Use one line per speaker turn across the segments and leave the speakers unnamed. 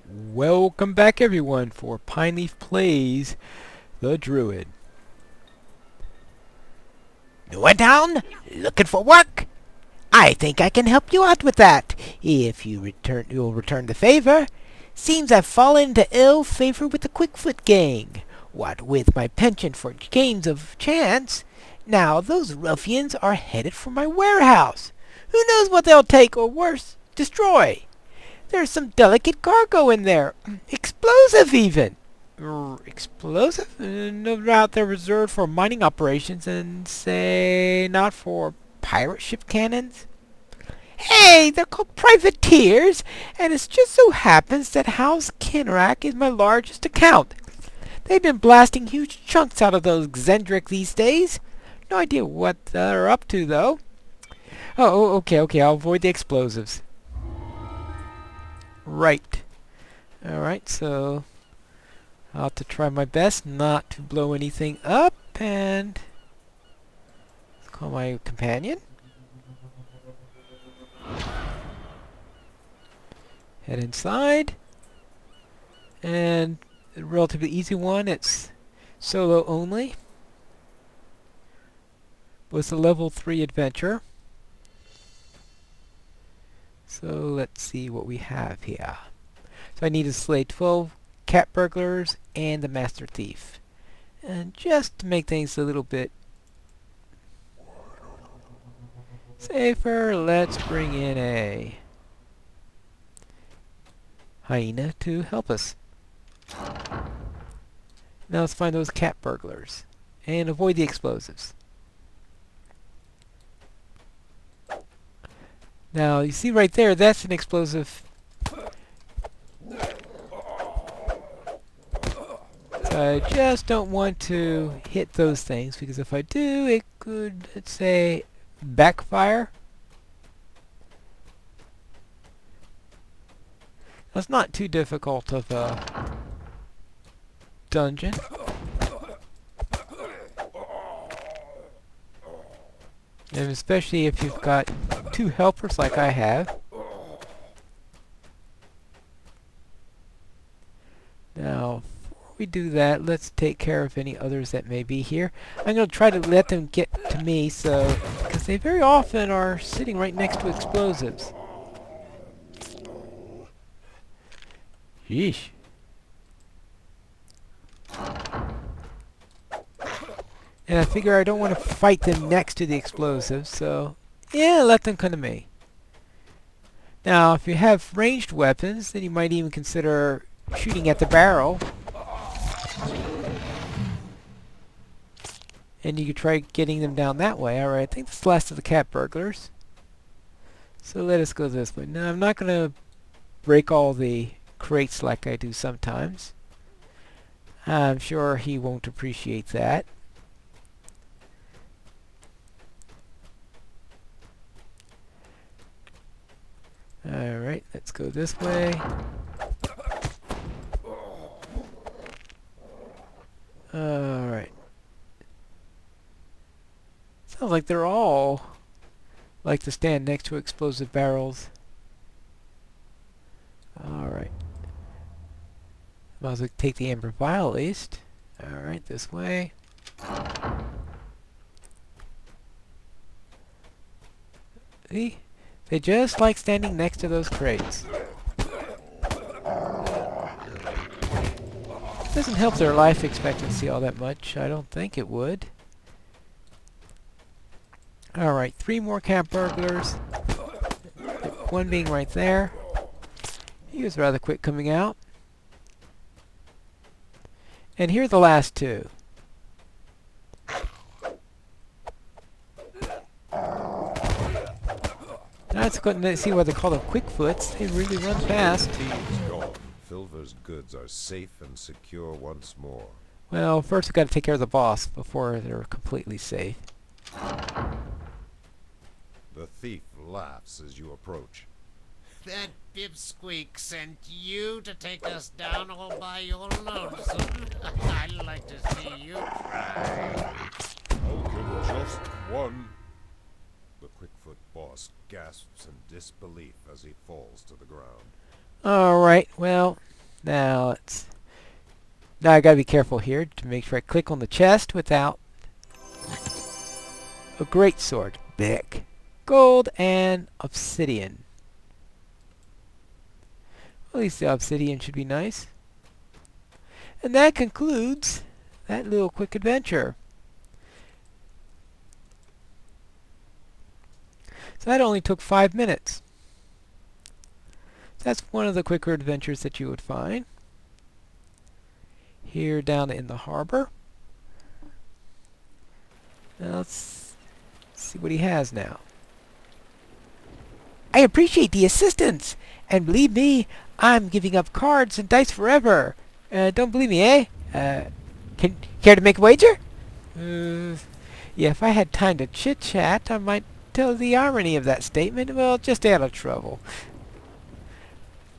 Welcome back everyone for Pineleaf Plays the Druid.
New in town? Looking for work? I think I can help you out with that, if you'll return the favor. Seems I've fallen into ill favor with the Quickfoot gang. What with my penchant for games of chance, now those ruffians are headed for my warehouse. Who knows what they'll take, or worse, destroy? There's some delicate cargo in there. Explosive, even.
Explosive? No doubt they're reserved for mining operations and, say, not for pirate ship cannons?
Hey, they're called privateers, and it just so happens that House Kinrack is my largest account. They've been blasting huge chunks out of those Xendrick these days. No idea what they're up to, though.
Okay, I'll avoid the explosives. Right. Alright, so I'll have to try my best not to blow anything up, and call my companion. Head inside, and a relatively easy one. It's solo only, but it's a level 3 adventure. So let's see what we have here. So I need to slay 12 cat burglars and the master thief. And just to make things a little bit safer, let's bring in a hyena to help us. Now let's find those cat burglars and avoid the explosives. Now you see right there, that's an explosive. So I just don't want to hit those things, because if I do, it could, let's say, backfire. That's not too difficult of a dungeon. And especially if you've got 2 helpers like I have. Now, before we do that, let's take care of any others that may be here. I'm going to try to let them get to me, because they very often are sitting right next to explosives. Yeesh. And I figure I don't want to fight them next to the explosives, so yeah, let them come to me. Now, if you have ranged weapons, then you might even consider shooting at the barrel. And you could try getting them down that way. Alright, I think that's the last of the cat burglars. So let us go this way. Now, I'm not going to break all the crates like I do sometimes. I'm sure he won't appreciate that. Alright, let's go this way. Alright. Sounds like they're all like to stand next to explosive barrels. Alright. Might as well take the amber vial at least. Alright, this way. See? They just like standing next to those crates. Doesn't help their life expectancy all that much. I don't think it would. Alright, 3 more cat burglars. One being right there. He was rather quick coming out. And here are the last 2. That's good to see why they call them quickfoots. They really run fast.
Gone. Filver's goods are safe and secure once more.
Well, first we've got to take care of the boss before they're completely safe.
The thief laughs as you approach.
That pipsqueak sent you to take us down all by your lonesome. I'd like to see you try.
How can just one? The Quickfoot boss gasps in disbelief as he falls to the ground.
Alright, well, Now I gotta be careful here to make sure I click on the chest without a great sword. Bick. Gold and obsidian. At least the obsidian should be nice. And that concludes that little quick adventure. So that only took 5 minutes. So that's one of the quicker adventures that you would find here down in the harbor. Now let's see what he has now.
I appreciate the assistance, and believe me, I'm giving up cards and dice forever. Don't believe me, eh? Care to make a wager?
Yeah, if I had time to chit-chat, I might tell the irony of that statement. Well, just out of trouble.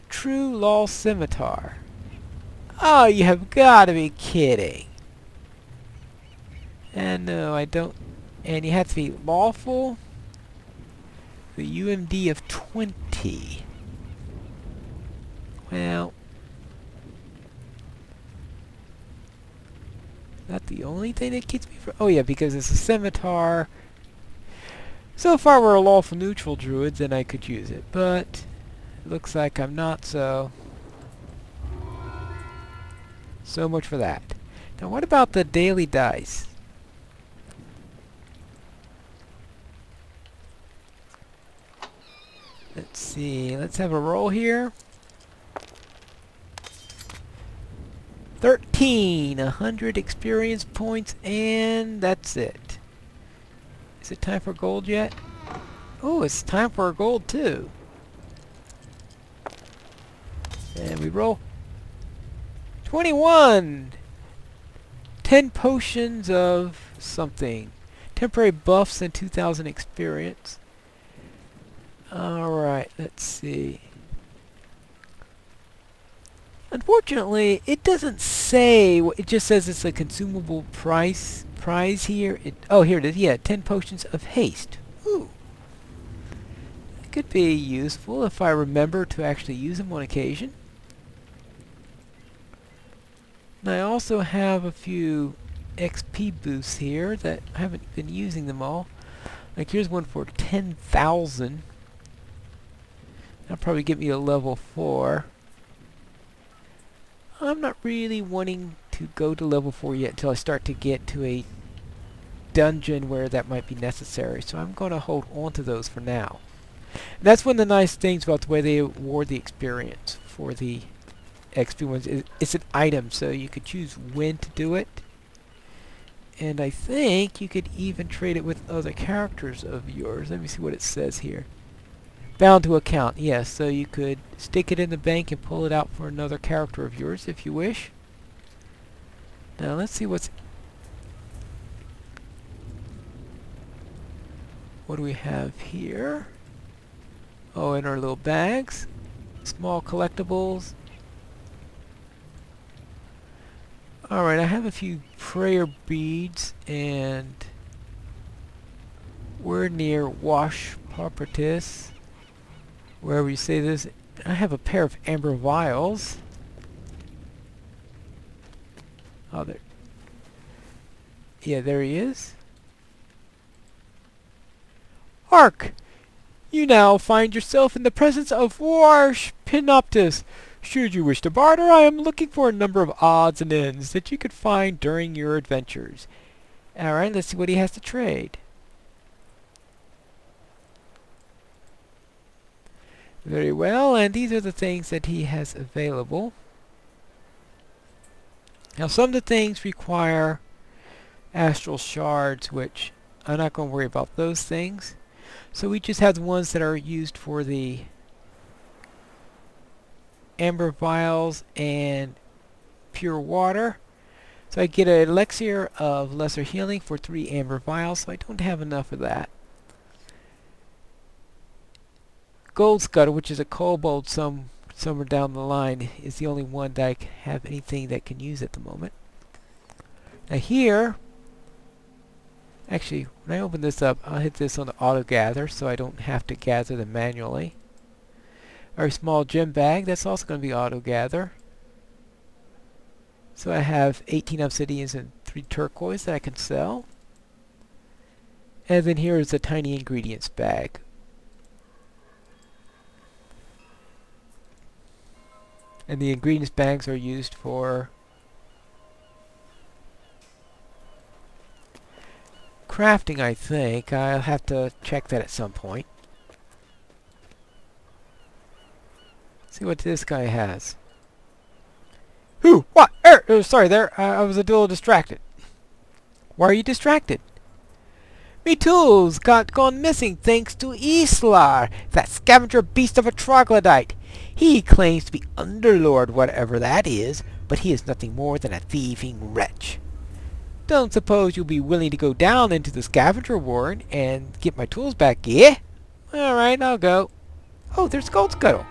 True Law Scimitar. Oh, you have got to be kidding. And no, I don't. And you have to be lawful. The UMD of 20. Well, not the only thing that keeps me from... Oh yeah, because it's a scimitar. So if I were a lawful neutral druid, then I could use it. But it looks like I'm not, so... So much for that. Now what about the daily dice? Let's see, let's have a roll here. 13, 100 experience points, and that's it. Is it time for gold yet? Oh, it's time for a gold too. And we roll. 21! 10 potions of something. Temporary buffs and 2,000 experience. Alright, let's see. Unfortunately, it doesn't say, it just says it's a consumable prize here. Oh, here it is. Yeah, 10 potions of haste. Ooh. It could be useful if I remember to actually use them on occasion. And I also have a few XP boosts here that I haven't been using them all. Like here's one for 10,000. That'll probably get me a level 4. I'm not really wanting to go to level 4 yet until I start to get to a dungeon where that might be necessary. So I'm going to hold on to those for now. And that's one of the nice things about the way they award the experience for the XP ones. It's an item, so you could choose when to do it. And I think you could even trade it with other characters of yours. Let me see what it says here. Bound to account, yes, so you could stick it in the bank and pull it out for another character of yours if you wish. Now let's see what do we have here? Oh, in our little bags. Small collectibles. Alright, I have a few prayer beads, and we're near Wash Properties. Wherever you say this. I have a pair of amber vials. Oh, there. Yeah, there he is. Hark! You now find yourself in the presence of Warsh Pinoptis. Should you wish to barter, I am looking for a number of odds and ends that you could find during your adventures. Alright, let's see what he has to trade. Very well, and these are the things that he has available. Now some of the things require astral shards, which I'm not going to worry about those things. So we just have the ones that are used for the amber vials and pure water. So I get an elixir of lesser healing for 3 amber vials, so I don't have enough of that. Gold Scuttle, which is a kobold somewhere down the line, is the only one that I have anything that can use at the moment. Now here, actually, when I open this up, I'll hit this on the auto gather so I don't have to gather them manually. Our small gem bag, that's also going to be auto gather. So I have 18 obsidians and 3 turquoise that I can sell. And then here is a tiny ingredients bag. And the ingredients bags are used for crafting, I think. I'll have to check that at some point. See what this guy has. Who? What? Sorry there. I was a little distracted. Why are you distracted? Me tools got gone missing thanks to Islar, that scavenger beast of a troglodyte. He claims to be Underlord, whatever that is, but he is nothing more than a thieving wretch. Don't suppose you'll be willing to go down into the scavenger warren and get my tools back, yeah? Alright, I'll go. Oh, there's Gold Scuttle.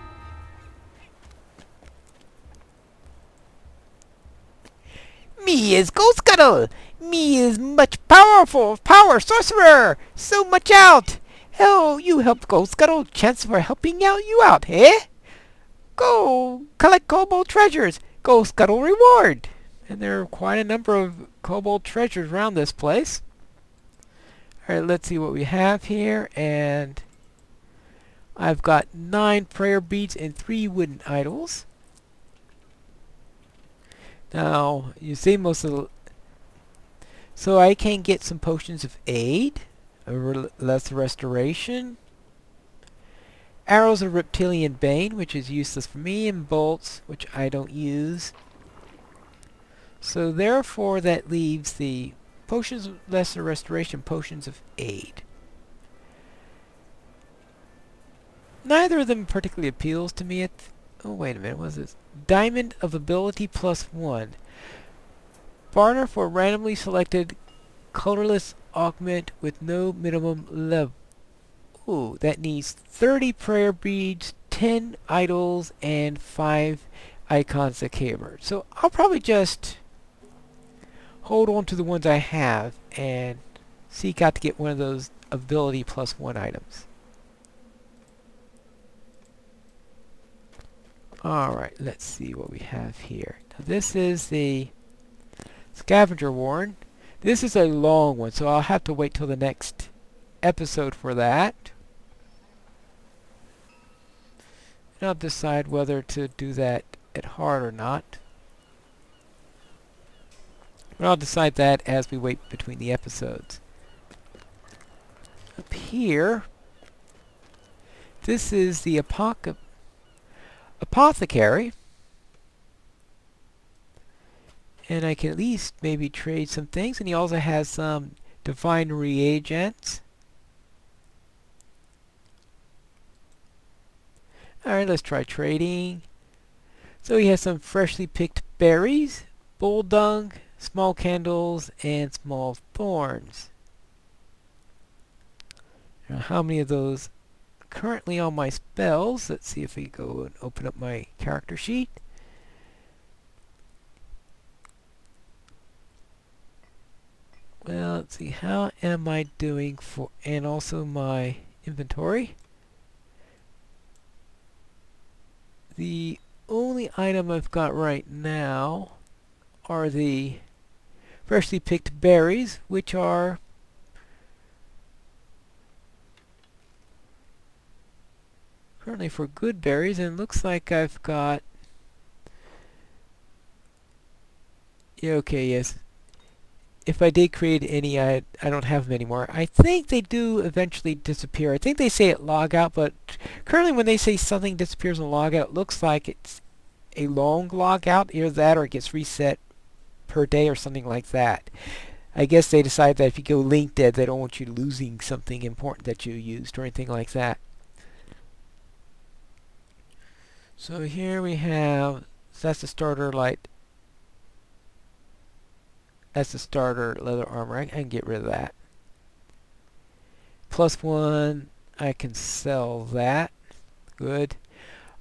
Me is Gold Scuttle. Me is much power sorcerer. So much out. Hell, you helped Gold Scuttle. Chance for helping you out, eh? Go collect kobold treasures. Gold Scuttle reward.
And there are quite a number of kobold treasures around this place. Alright, let's see what we have here. And I've got 9 prayer beads and 3 wooden idols. Now, you see most of the... So I can get some potions of aid, less restoration, arrows of reptilian bane, which is useless for me, and bolts, which I don't use. So therefore that leaves the potions of lesser restoration, potions of aid. Neither of them particularly appeals to me oh, wait a minute, what is this? Diamond of Ability +1. Barter for randomly selected colorless augment with no minimum level. Ooh, that needs 30 prayer beads, 10 idols, and 5 icons of Caber. So I'll probably just hold on to the ones I have and seek out to get one of those Ability +1 items. Alright, let's see what we have here. Now this is the Scavenger Warren. This is a long one, so I'll have to wait till the next episode for that. And I'll decide whether to do that at heart or not. But I'll decide that as we wait between the episodes. Up here, this is the Apothecary. And I can at least maybe trade some things. And he also has some divine reagents. Alright, let's try trading. So he has some freshly picked berries, bull dung, small candles, and small thorns. Now, how many of those currently on my spells? Let's see if we go and open up my character sheet. Well, let's see, how am I doing for, and also my inventory. The only item I've got right now are the freshly picked berries, which are currently for good berries, and it looks like I've got... Yeah, okay, yes. If I did create any, I don't have them anymore. I think they do eventually disappear. I think they say at logout, but currently when they say something disappears in logout, it looks like it's a long logout, either that or it gets reset per day or something like that. I guess they decide that if you go link dead, they don't want you losing something important that you used or anything like that. So here we have, so that's the starter light. That's the starter leather armor. I can get rid of that. +1, I can sell that. Good.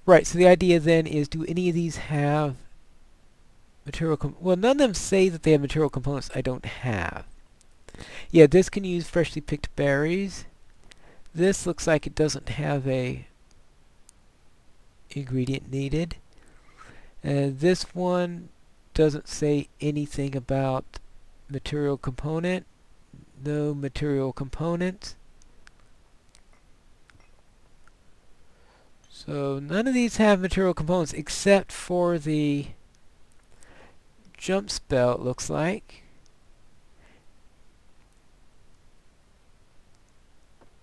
Right, so the idea then is, do any of these have material well, none of them say that they have material components I don't have. Yeah, this can use freshly picked berries. This looks like it doesn't have a ingredient needed. This one doesn't say anything about material component. No material components. So none of these have material components except for the jump spell, it looks like.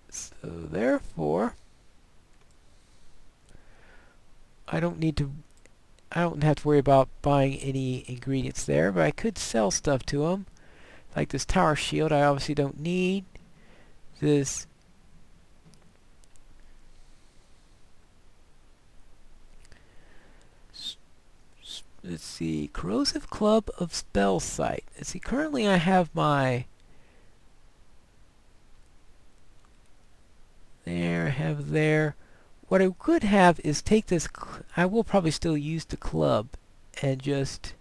So therefore, I don't have to worry about buying any ingredients there, but I could sell stuff to them. Like this tower shield, I obviously don't need. This let's see, corrosive club of spell site. Let's see, currently I have my there, I have there. What I could have is take this, I will probably still use the club and just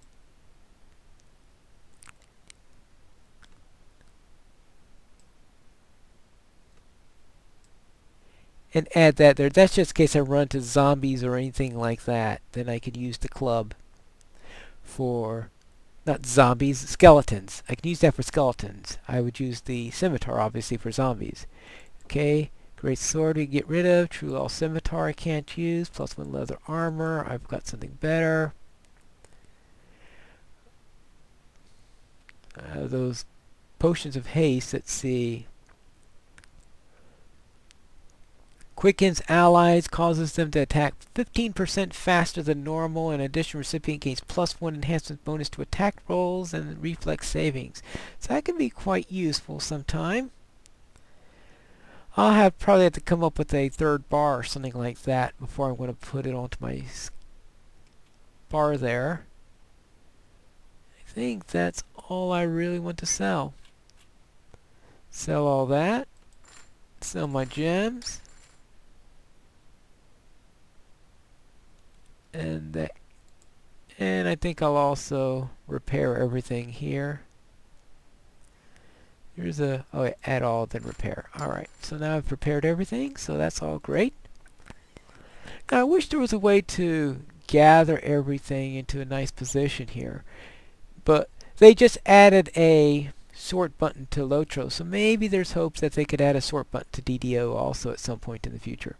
and add that there. That's just in case I run into zombies or anything like that. Then I could use the club for, not zombies, skeletons. I can use that for skeletons. I would use the scimitar, obviously, for zombies. Okay, great sword we get rid of. True law scimitar I can't use. +1 leather armor. I've got something better. Those potions of haste, let's see. Quickens allies, causes them to attack 15% faster than normal. In addition, recipient gains +1 enhancement bonus to attack rolls and reflex savings. So that can be quite useful sometime. I'll probably have to come up with a third bar or something like that before I'm going to put it onto my bar there. I think that's all I really want to sell. Sell all that. Sell my gems. And I think I'll also repair everything here. Here's a, oh yeah, add all then repair. Alright, so now I've prepared everything, so that's all great. Now I wish there was a way to gather everything into a nice position here, but they just added a sort button to Lotro, so maybe there's hopes that they could add a sort button to DDO also at some point in the future.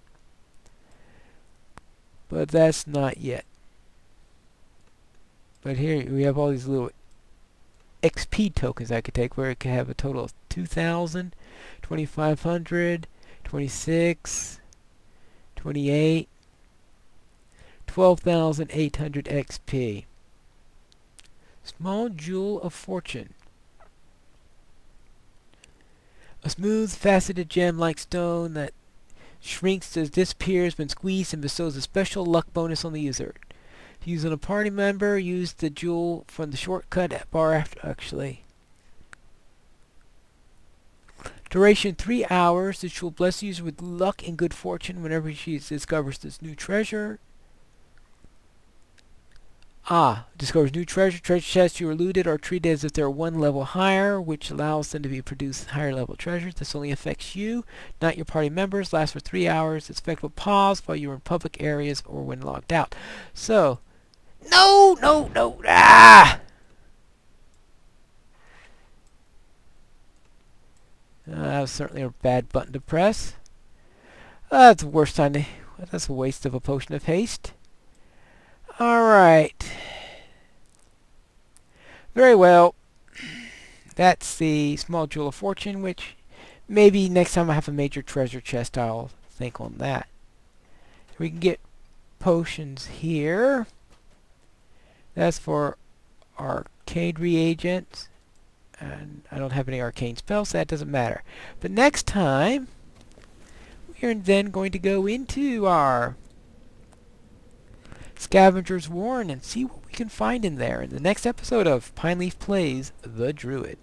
But that's not yet. But here we have all these little XP tokens I could take, where it could have a total of 2,000, 2,500, 26, 28, 12,800 XP. Small Jewel of Fortune. A smooth, faceted gem-like stone that shrinks as disappears when squeezed and bestows a special luck bonus on the user. To use on a party member, use the jewel from the shortcut bar after actually. Duration 3 hours. This jewel bless the user with luck and good fortune whenever she discovers this new treasure. Discovers new treasure. Treasure chests you are looted are treated as if they're 1 level higher, which allows them to be produced higher level treasures. This only affects you, not your party members. Lasts for 3 hours. Its effect will pause while you're in public areas or when logged out. So, no! That was certainly a bad button to press. That's the worst time to... That's a waste of a potion of haste. Alright. Very well. That's the small jewel of fortune, which maybe next time I have a major treasure chest I'll think on that. We can get potions here. That's for arcade reagents. And I don't have any arcane spells, so that doesn't matter. But next time, we are then going to go into our Scavenger's Warren and see what we can find in there in the next episode of Pineleaf Plays The Druid.